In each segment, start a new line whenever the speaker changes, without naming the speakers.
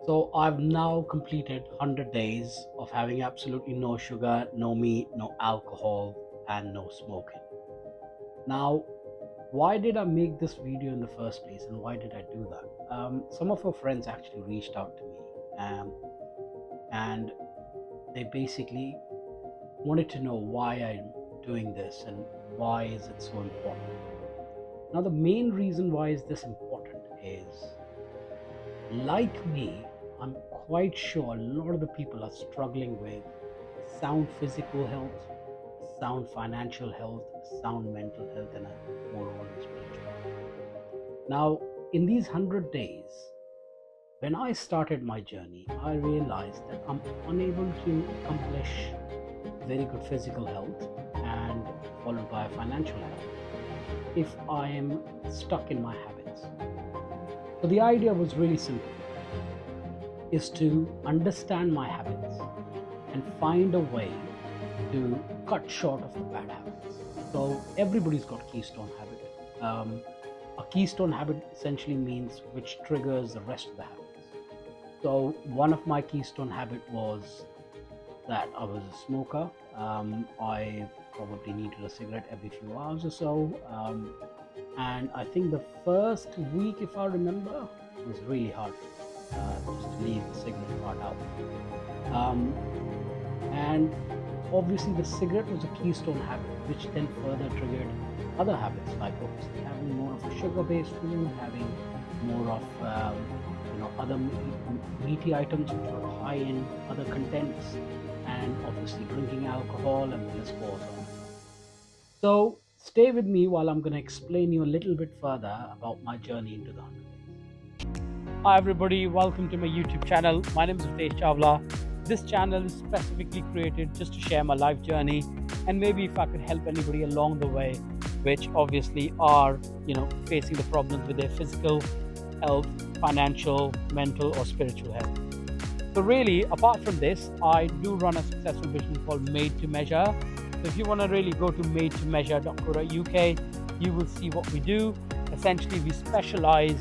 So I've now completed 100 days of having absolutely no sugar, no meat, no alcohol, and no smoking. Now, why did I make this video in the first place, and why did I do that? Some of our friends actually reached out to me, and they basically wanted to know why I'm doing this and why is it so important. Now, the main reason why is this important is, like me, I'm quite sure a lot of the people are struggling with sound physical health, sound financial health, sound mental health, and a moreover spiritual health. Now, in these 100 days, when I started my journey, I realized that I'm unable to accomplish very good physical health and followed by financial health if I am stuck in my habits. So the idea was really simple, is to understand my habits and find a way to cut short of the bad habits. So everybody's got keystone habit. A keystone habit essentially means which triggers the rest of the habits. So one of my keystone habit was that I was a smoker. I probably needed a cigarette every few hours or so. And I think the first week, if I remember, was really hard just to leave the cigarette part out. And obviously the cigarette was a keystone habit, which then further triggered other habits, like obviously having more of a sugar-based food, having more of other meaty items which were high in other contents, and obviously drinking alcohol, and the list goes on. So stay with me while I'm going to explain you a little bit further about my journey into the 100 days. Hi everybody, welcome to my YouTube channel. My name is Ritesh Chawla. This channel is specifically created just to share my life journey, and maybe if I could help anybody along the way, which obviously are, facing the problems with their physical health, financial, mental, or spiritual health. So really, apart from this, I do run a successful business called Made to Measure. So if you want to really go to madetomeasure.co.uk, you will see what we do. Essentially, we specialize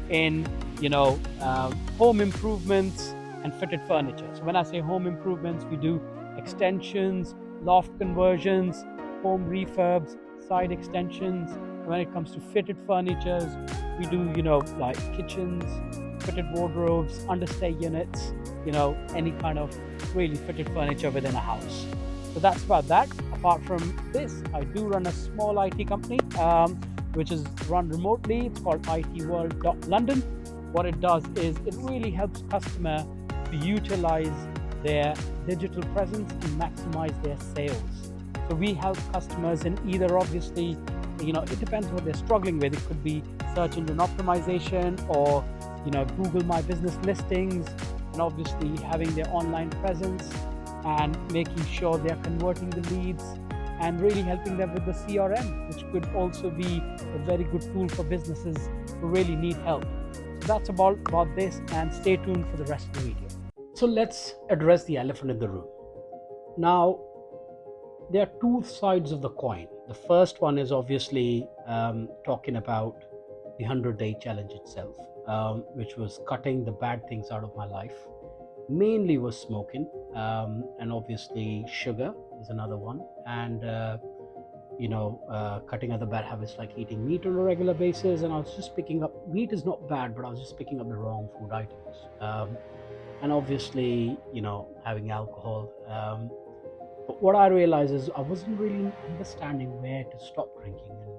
in, home improvements and fitted furniture. So when I say home improvements, we do extensions, loft conversions, home refurbs, side extensions. When it comes to fitted furnitures, we do, like kitchens, fitted wardrobes, understay units, any kind of really fitted furniture within a house. So that's about that. Apart from this, I do run a small IT company, which is run remotely. It's called itworld.london. What it does is it really helps customer to utilize their digital presence and maximize their sales. So we help customers in either, obviously, it depends what they're struggling with. It could be search engine optimization, or Google My Business listings, and obviously having their online presence and making sure they're converting the leads and really helping them with the CRM, which could also be a very good tool for businesses who really need help. So that's about this, and stay tuned for the rest of the video. So let's address the elephant in the room. Now, there are two sides of the coin. The first one is obviously talking about the 100-day challenge itself, which was cutting the bad things out of my life. Mainly was smoking, and obviously sugar is another one, and cutting other bad habits like eating meat on a regular basis. And I was just picking up, meat is not bad, but I was just picking up the wrong food items, and obviously having alcohol. But what I realized is I wasn't really understanding where to stop drinking and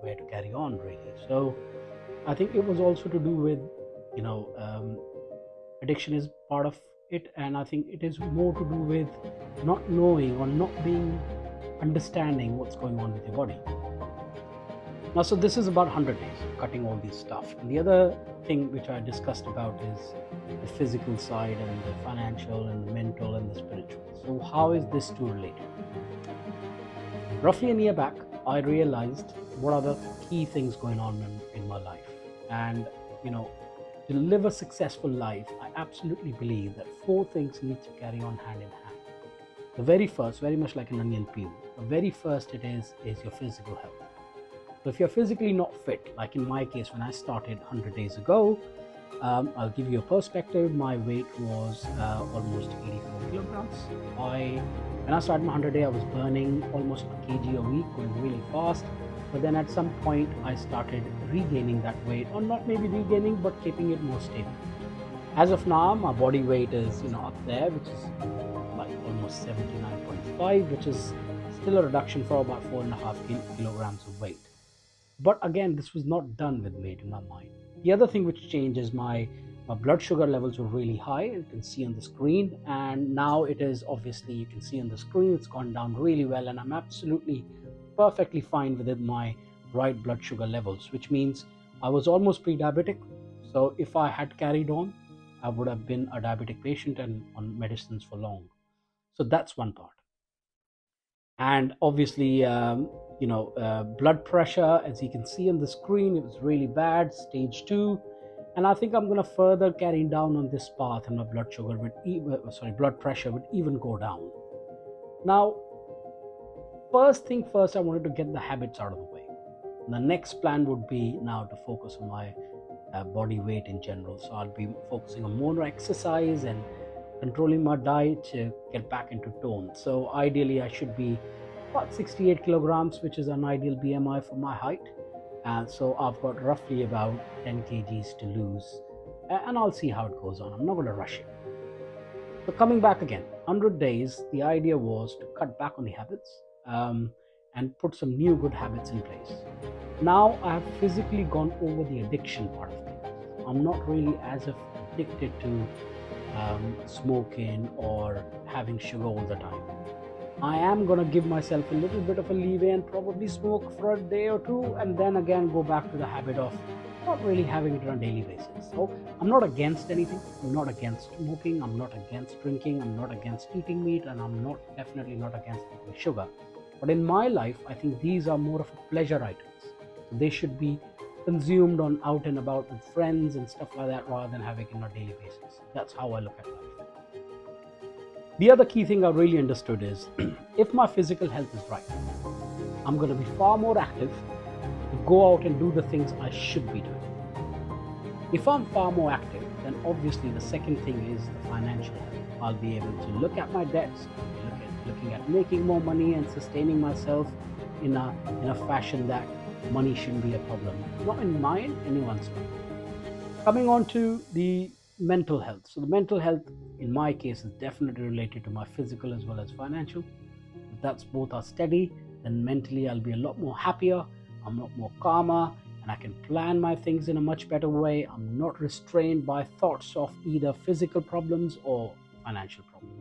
where to carry on, really. So I think it was also to do with, addiction is part of it, and I think it is more to do with not knowing or not being understanding what's going on with your body. Now, so this is about 100 days of cutting all these stuff. And the other thing which I discussed about is the physical side and the financial and the mental and the spiritual. So how is this two related? Roughly a year back, I realized what are the key things going on in my life. And, to live a successful life, I absolutely believe that 4 things need to carry on hand in hand. The very first, very much like an onion peel, the very first it is your physical health. So if you're physically not fit, like in my case, when I started 100 days ago, I'll give you a perspective. My weight was almost 84 kilograms. When I started my 100 day, I was burning almost a kg a week, going really fast. But then at some point, I started regaining that weight, or not maybe regaining, but keeping it more stable. As of now, my body weight is up there, which is like almost 79.5, which is still a reduction for about 4.5 kilograms of weight. But again, this was not done with weight in my mind. The other thing which changed is my blood sugar levels were really high. You can see on the screen, and now it is obviously, you can see on the screen, it's gone down really well, and I'm absolutely perfectly fine within my right blood sugar levels, which means I was almost pre-diabetic. So if I had carried on, I would have been a diabetic patient and on medicines for long. So that's one part. And obviously, blood pressure, as you can see on the screen, it was really bad, stage 2. And I think I'm going to further carry down on this path, and my blood pressure would even go down. Now, first thing first, I wanted to get the habits out of the way. The next plan would be now to focus on my body weight in general. So I'll be focusing on more exercise and controlling my diet to get back into tone. So ideally, I should be about 68 kilograms, which is an ideal BMI for my height. So I've got roughly about 10 kgs to lose, and I'll see how it goes on. I'm not going to rush it. So coming back again, 100 days, the idea was to cut back on the habits and put some new good habits in place. Now I have physically gone over the addiction part of things. I'm not really as addicted to smoking or having sugar all the time. I am going to give myself a little bit of a leeway and probably smoke for a day or two, and then again go back to the habit of not really having it on a daily basis. So I'm not against anything. I'm not against smoking. I'm not against drinking. I'm not against eating meat, and I'm definitely not against eating sugar. But in my life, I think these are more of a pleasure items. So they should be consumed on out and about with friends and stuff like that, rather than having it on a daily basis. That's how I look at life. The other key thing I really understood is if my physical health is right, I'm going to be far more active to go out and do the things I should be doing. If I'm far more active, then obviously the second thing is the financial health. I'll be able to look at my debts, looking at making more money and sustaining myself in a fashion that money shouldn't be a problem. Not in mine, anyone's mind. Coming on to the mental health. So the mental health in my case is definitely related to my physical as well as financial. If that's both are steady, then mentally I'll be a lot more happier, I'm a lot more calmer, and I can plan my things in a much better way. I'm not restrained by thoughts of either physical problems or financial problems.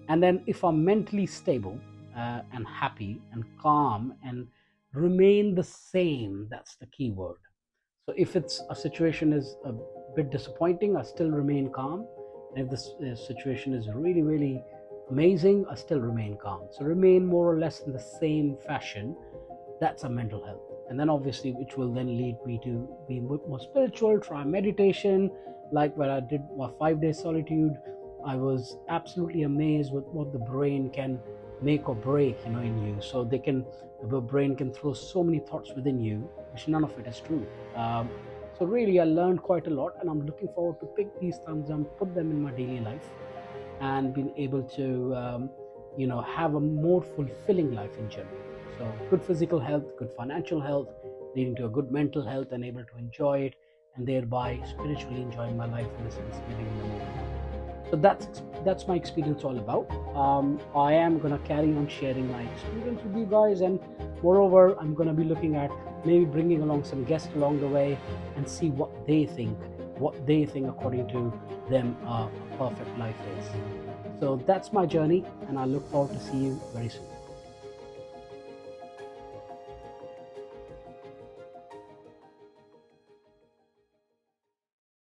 And then if I'm mentally stable and happy and calm and remain the same, that's the key word. So if it's a situation is a bit disappointing, I still remain calm. And if this situation is really, really amazing, I still remain calm. So remain more or less in the same fashion. That's a mental health. And then obviously, which will then lead me to be more spiritual, try meditation. Like when I did my 5-day solitude, I was absolutely amazed with what the brain can make or break, in you. So the brain can throw so many thoughts within you, which none of it is true. So really, I learned quite a lot, and I'm looking forward to pick these things and put them in my daily life, and being able to, have a more fulfilling life in general. So good physical health, good financial health, leading to a good mental health, and able to enjoy it, and thereby spiritually enjoying my life in the sense living in the moment. So that's my experience all about. I am going to carry on sharing my experience with you guys, and moreover, I'm going to be looking at maybe bringing along some guests along the way and see what they think according to them a perfect life is. So that's my journey, and I look forward to see you very soon.